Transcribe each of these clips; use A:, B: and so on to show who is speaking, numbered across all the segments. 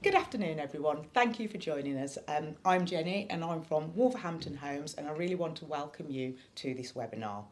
A: Good afternoon, everyone. Thank you for joining us. I'm Jenny and I'm from Wolverhampton Homes, and I really want to welcome you to this webinar.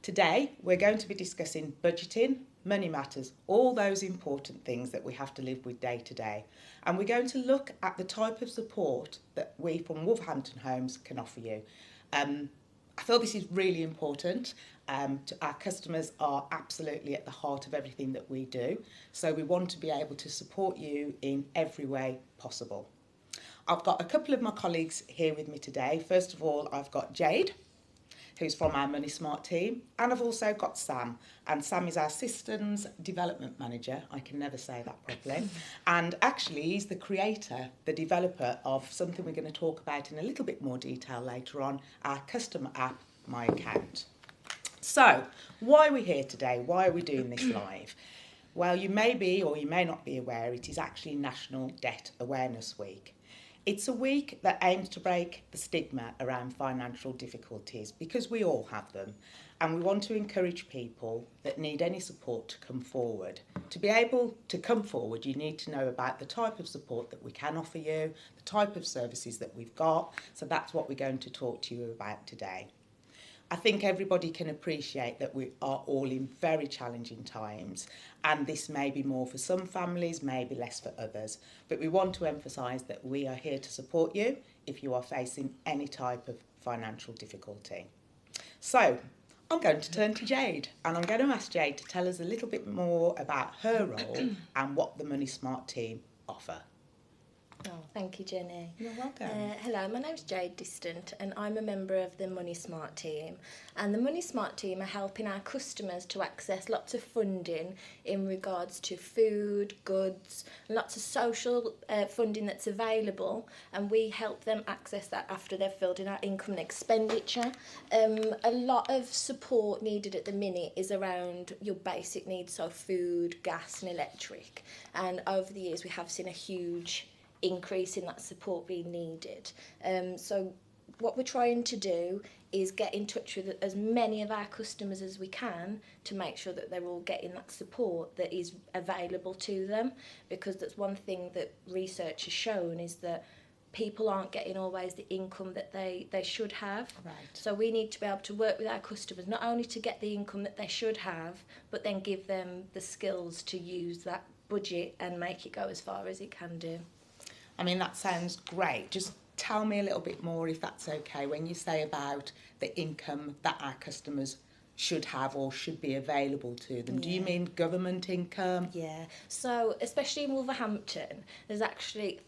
A: Today, we're going to be discussing budgeting, money matters, all those important things that we have to live with day to day. And we're going to look at the type of support that we from Wolverhampton Homes can offer you. I feel this is really important. Our customers are absolutely at the heart of everything that we do, so we want to be able to support you in every way possible. I've got a couple of my colleagues here with me today. First of all, I've got Jade, who's from our Money Smart team, and I've also got Sam, and Sam is our Systems Development Manager. I can never say that properly. And actually, he's the creator, the developer of something we're going to talk about in a little bit more detail later on, our customer app, My Account. So, why are we here today? Why are we doing this live? Well, you may be or you may not be aware, it is actually National Debt Awareness Week. It's a week that aims to break the stigma around financial difficulties, because we all have them, and we want to encourage people that need any support to come forward. To be able to come forward, you need to know about the type of support that we can offer you, the type of services that we've got, so that's what we're going to talk to you about today. I think everybody can appreciate that we are all in very challenging times, and this may be more for some families, maybe less for others. But we want to emphasise that we are here to support you if you are facing any type of financial difficulty. So, I'm going to turn to Jade, and I'm going to ask Jade to tell us a little bit more about her role and what the Money Smart team offer.
B: Oh, thank you, Jenny.
A: You're welcome.
B: Hello, my name's Jade Distant and I'm a member of the Money Smart team. And the Money Smart team are helping our customers to access lots of funding in regards to food, goods, and lots of social funding that's available. And we help them access that after they've filled in our income and expenditure. A lot of support needed at the minute is around your basic needs, so food, gas and electric. And over the years we have seen a huge increase in that support being needed. So what we're trying to do is get in touch with as many of our customers as we can to make sure that they're all getting that support that is available to them, because that's one thing that research has shown, is that people aren't getting always the income that they should have.
A: Right.
B: So we need to be able to work with our customers not only to get the income that they should have, but then give them the skills to use that budget and make it go as far as it can do.
A: I mean, that sounds great. Just tell me a little bit more, if that's okay, when you say about the income that our customers should have or should be available to them. Do you mean government income?
B: Yeah. So especially in Wolverhampton, there's actually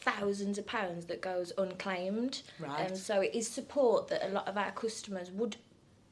B: thousands of pounds that goes unclaimed.
A: Right.
B: And so it is support that a lot of our customers would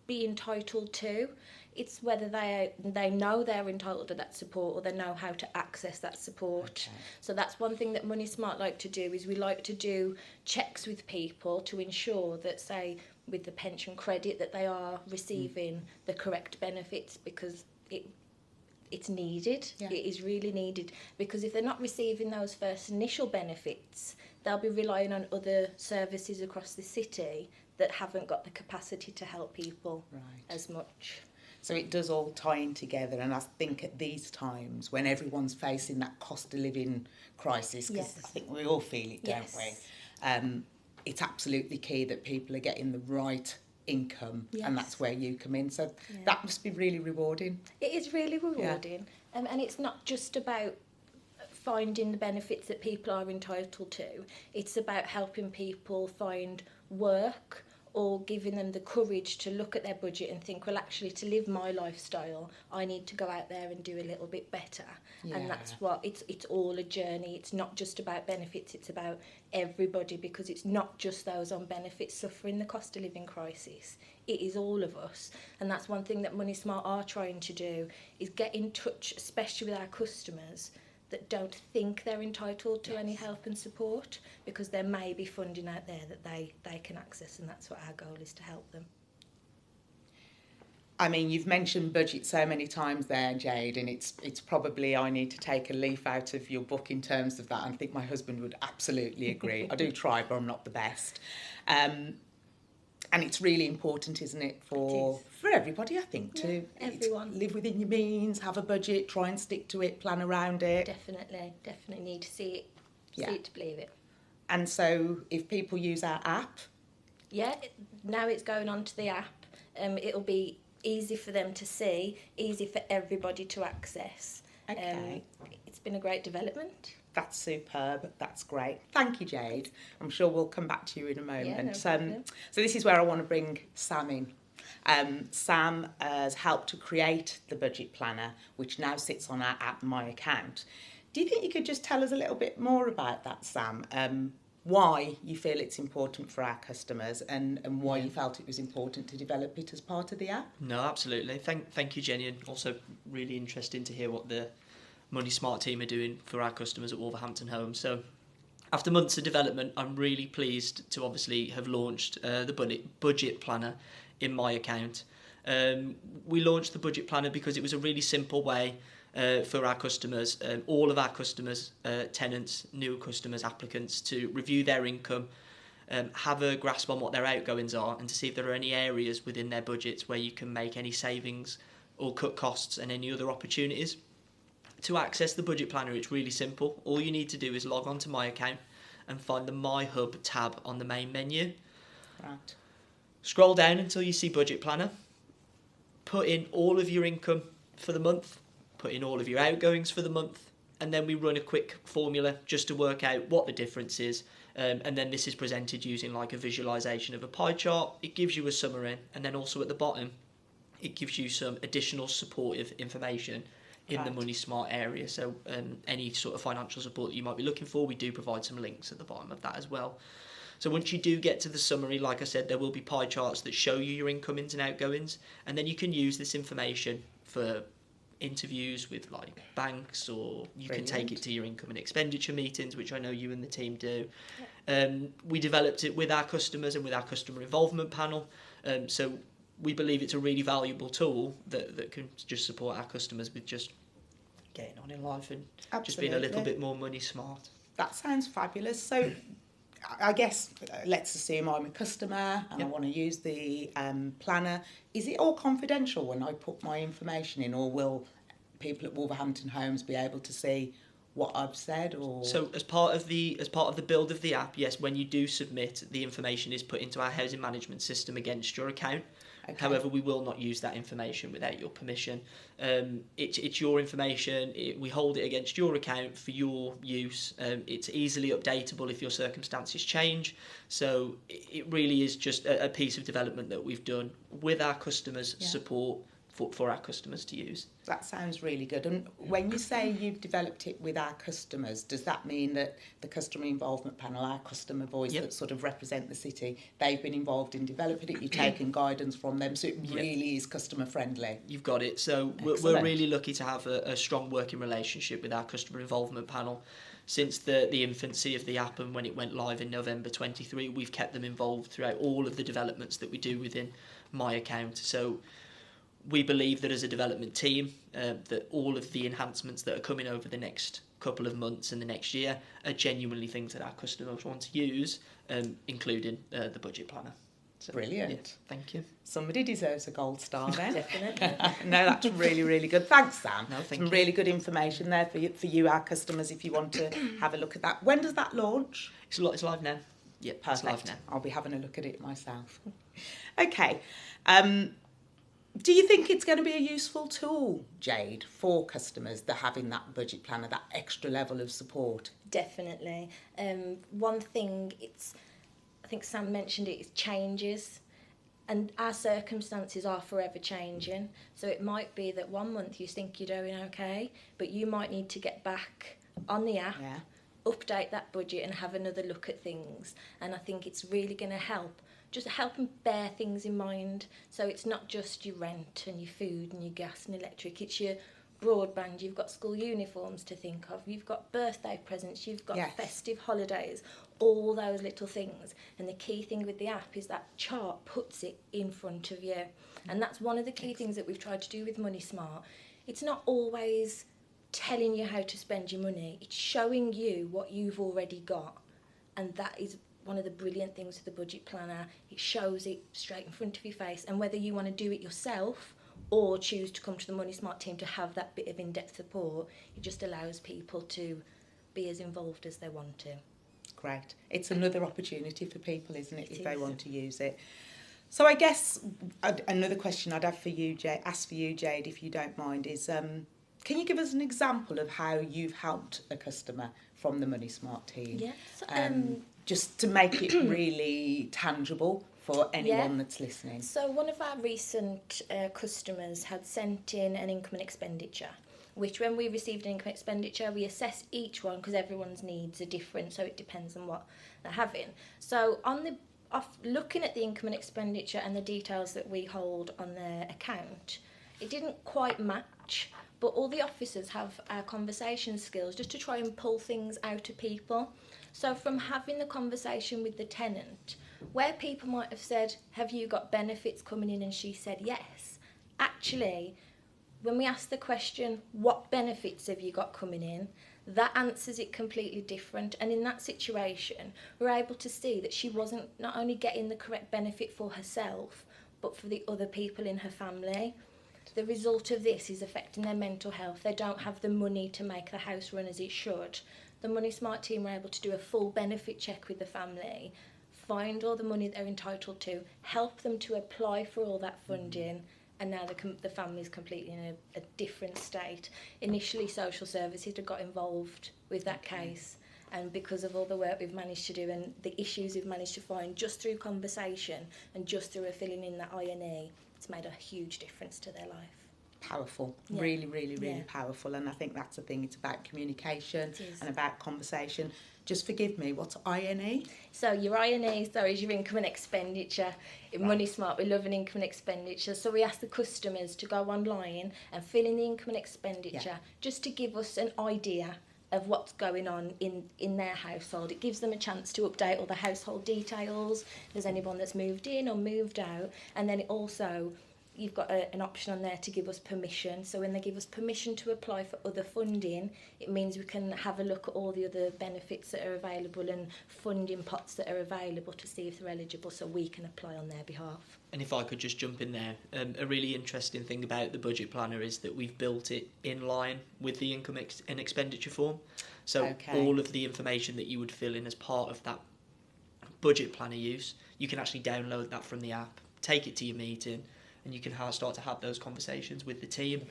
B: be entitled to. It's whether they know they're entitled to that support or they know how to access that support.
A: Okay.
B: So that's one thing that Money Smart like to do, is we like to do checks with people to ensure that, say, with the pension credit, that they are receiving the correct benefits, because it's needed.
A: Yeah.
B: It is really needed, because if they're not receiving those first initial benefits, they'll be relying on other services across the city that haven't got the capacity to help people as much.
A: So it does all tie in together, and I think at these times when everyone's facing that cost of living crisis, because
B: Yes.
A: I think we all feel it, don't we? It's absolutely key that people are getting the right income, and that's where you come in. So that must be really rewarding.
B: It is really rewarding, and it's not just about finding the benefits that people are entitled to. It's about helping people find work, or giving them the courage to look at their budget and think, well, actually, to live my lifestyle, I need to go out there and do a little bit better.
A: Yeah.
B: And that's what, it's all a journey. It's not just about benefits, it's about everybody, because it's not just those on benefits suffering the cost of living crisis. It is all of us. And that's one thing that Money Smart are trying to do, is get in touch, especially with our customers that don't think they're entitled to any help and support, because there may be funding out there that they can access, and that's what our goal is, to help them.
A: I mean, you've mentioned budget so many times there, Jade, and it's probably I need to take a leaf out of your book in terms of that. I think my husband would absolutely agree. I do try, but I'm not the best. And it's really important, isn't it, for everybody, I think, to
B: everyone.
A: Live within your means, have a budget, try and stick to it, plan around it.
B: Definitely need to see it
A: Yeah.
B: See it to believe it.
A: And so if people use our app,
B: Yeah, now it's going onto the app. It'll be easy for them to see, easy for everybody to access.
A: Okay.
B: It's been a great development.
A: that's superb. That's great. Thank you, Jade. I'm sure we'll come back to you in a moment.
B: Yeah, no problem.
A: So this is where I want to bring Sam in. Sam has helped to create the budget planner, which now sits on our app, My Account. Do you think you could just tell us a little bit more about that, Sam? Why you feel it's important for our customers and why you felt it was important to develop it as part of the app?
C: No, absolutely. Thank you, Jenny, and also really interesting to hear what the Money Smart team are doing for our customers at Wolverhampton Homes. So after months of development, I'm really pleased to obviously have launched the budget planner in My Account. We launched the budget planner because it was a really simple way for our customers, all of our customers, tenants, new customers, applicants, to review their income, have a grasp on what their outgoings are, and to see if there are any areas within their budgets where you can make any savings or cut costs and any other opportunities. To access the budget planner, it's really simple. All you need to do is log on to My Account and find the My Hub tab on the main menu.
A: Right.
C: Scroll down until you see budget planner. Put in all of your income for the month. Put in all of your outgoings for the month, and then we run a quick formula just to work out what the difference is, and then this is presented using like a visualization of a pie chart. It gives you a summary, and then also at the bottom it gives you some additional supportive information in the Money Smart area. So any sort of financial support that you might be looking for, we do provide some links at the bottom of that as well. So once you do get to the summary, like I said, there will be pie charts that show you your incomings and outgoings, and then you can use this information for interviews with like banks, or you can take it to your income and expenditure meetings, which I know you and the team do. We developed it with our customers and with our customer involvement panel, so we believe it's a really valuable tool that can just support our customers with just getting on in life and just being a little bit more money smart.
A: That sounds fabulous. So I guess let's assume I'm a customer and I want to use the planner. Is it all confidential when I put my information in, or will people at Wolverhampton Homes be able to see what I've said? Or
C: so as part of the build of the app, yes, when you do submit, the information is put into our housing management system against your account. Okay. However, we will not use that information without your permission. It's your information. We hold it against your account for your use. It's easily updatable if your circumstances change. So it really is just a piece of development that we've done with our customers' support for our customers to use.
A: That sounds really good. And when you say you've developed it with our customers, does that mean that the customer involvement panel, our customer voice that sort of represent the city, they've been involved in developing it, you've taken guidance from them, so it really is customer friendly? You've
C: got it. So we're really lucky to have a strong working relationship with our customer involvement panel. Since the infancy of the app and when it went live in November 23, we've kept them involved throughout all of the developments that we do within My Account. So we believe that as a development team, that all of the enhancements that are coming over the next couple of months and the next year are genuinely things that our customers want to use, including the budget planner. So,
A: brilliant.
C: Yeah, thank you.
A: Somebody deserves a gold star then.
B: Definitely.
A: No, that's really, really good. Thanks, Sam.
C: No, thank
A: Some
C: you.
A: really good information there for you, our customers, if you want to have a look at that. When does that launch?
C: It's live now. Yeah,
A: perfect.
C: It's live now.
A: I'll be having a look at it myself. Okay. Do you think it's going to be a useful tool, Jade, for customers that having that budget planner, that extra level of support?
B: Definitely. One thing, I think Sam mentioned it, is changes. And our circumstances are forever changing. So it might be that one month you think you're doing okay, but you might need to get back on the app, update that budget and have another look at things. And I think it's really going to help. Just help and bear things in mind. So it's not just your rent and your food and your gas and electric. It's your broadband. You've got school uniforms to think of. You've got birthday presents. You've got festive holidays. All those little things. And the key thing with the app is that chart puts it in front of you. And that's one of the key things that we've tried to do with Money Smart. It's not always telling you how to spend your money. It's showing you what you've already got. And that is one of the brilliant things with the budget planner. It shows it straight in front of your face, and whether you want to do it yourself or choose to come to the Money Smart team to have that bit of in-depth support, it just allows people to be as involved as they want to.
A: Great. It's another opportunity for people, isn't it, if they
B: is.
A: want to use it. So I guess another question I'd have for you, Jade, if you don't mind, is can you give us an example of how you've helped a customer from the Money Smart team?
B: Yes.
A: Just to make it really tangible for anyone that's listening.
B: So one of our recent customers had sent in an income and expenditure, which when we received an income expenditure, we assess each one because everyone's needs are different, so it depends on what they're having. So looking at the income and expenditure and the details that we hold on their account, it didn't quite match, but all the officers have our conversation skills just to try and pull things out of people. So from having the conversation with the tenant, where people might have said, have you got benefits coming in? And she said yes. Actually, when we ask the question, what benefits have you got coming in? That answers it completely different. And in that situation, we're able to see that she wasn't not only getting the correct benefit for herself, but for the other people in her family. The result of this is affecting their mental health. They don't have the money to make the house run as it should. The Money Smart team were able to do a full benefit check with the family, find all the money they're entitled to, help them to apply for all that funding, and now the family's completely in a different state. Initially, social services had got involved with that case, and because of all the work we've managed to do and the issues we've managed to find just through conversation and just through filling in that INE, it's made a huge difference to their life.
A: Powerful,
B: Yeah.
A: really powerful, and I think that's the thing. It's about communication and about conversation. Just forgive me, what's INE?
B: So your INE, is your income and expenditure. In Money Smart, we love an income and expenditure. So we ask the customers to go online and fill in the income and expenditure just to give us an idea of what's going on in their household. It gives them a chance to update all the household details, if there's anyone that's moved in or moved out, and then it also, you've got an option on there to give us permission. So when they give us permission to apply for other funding, it means we can have a look at all the other benefits that are available and funding pots that are available to see if they're eligible, so we can apply on their behalf.
C: And if I could just jump in there, a really interesting thing about the budget planner is that we've built it in line with the income and expenditure form. So all of the information that you would fill in as part of that budget planner use, you can actually download that from the app, take it to your meeting, and you can start to have those conversations with the team.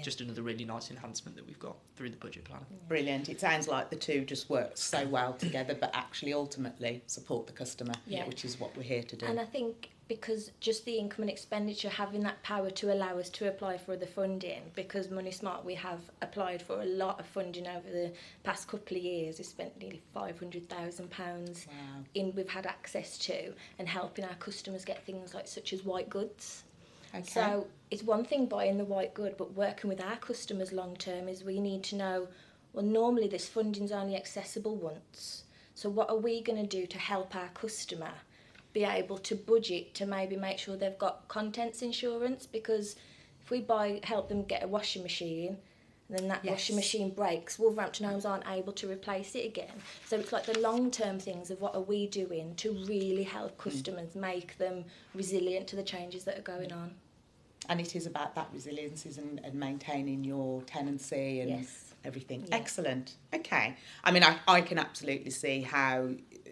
C: Just another really nice enhancement that we've got through the budget planner.
A: Brilliant. It sounds like the two just work so well together, but actually ultimately support the customer, which is what we're here to do.
B: And I think because just the income and expenditure, having that power to allow us to apply for the funding, because Money Smart, we have applied for a lot of funding over the past couple of years. We've spent nearly £500,000 we've had access to, and helping our customers get things like such as white goods.
A: Okay.
B: So it's one thing buying the white good, but working with our customers long term is we need to know, well, normally this funding's only accessible once. So what are we going to do to help our customer be able to budget to maybe make sure they've got contents insurance? Because if we help them get a washing machine, and then that washing machine breaks, Wolverhampton Homes aren't able to replace it again. So it's like the long-term things of what are we doing to really help customers, make them resilient to the changes that are going on.
A: And it is about that resilience and maintaining your tenancy and everything. Yeah. Excellent. Okay. I mean, I can absolutely see how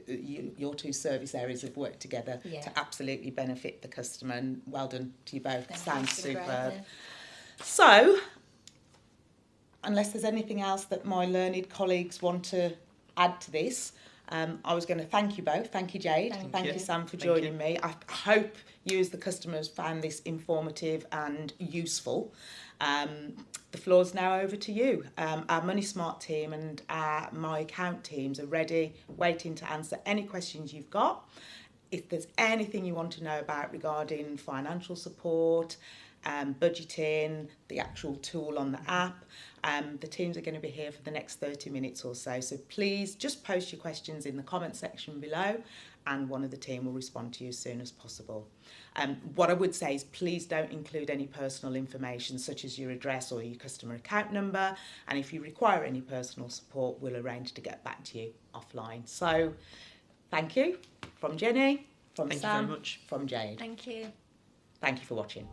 A: your two service areas have worked together to absolutely benefit the customer, and well done to you both. Sounds superb. So, unless there's anything else that my learned colleagues want to add to this, I was going to thank you both. Thank you, Jade. Thank you, Sam, for joining me. I hope you as the customers found this informative and useful. The floor's now over to you. Our Money Smart team and our My Account teams are ready, waiting to answer any questions you've got. If there's anything you want to know about regarding financial support, budgeting, the actual tool on the app, the teams are going to be here for the next 30 minutes or so. So please just post your questions in the comment section below, and one of the team will respond to you as soon as possible. What I would say is please don't include any personal information such as your address or your customer account number, and if you require any personal support, we'll arrange to get back to you offline. So thank you from Jenny, from Sam,
C: Thank you very much.
A: from Jade.
B: Thank you.
A: Thank you for watching.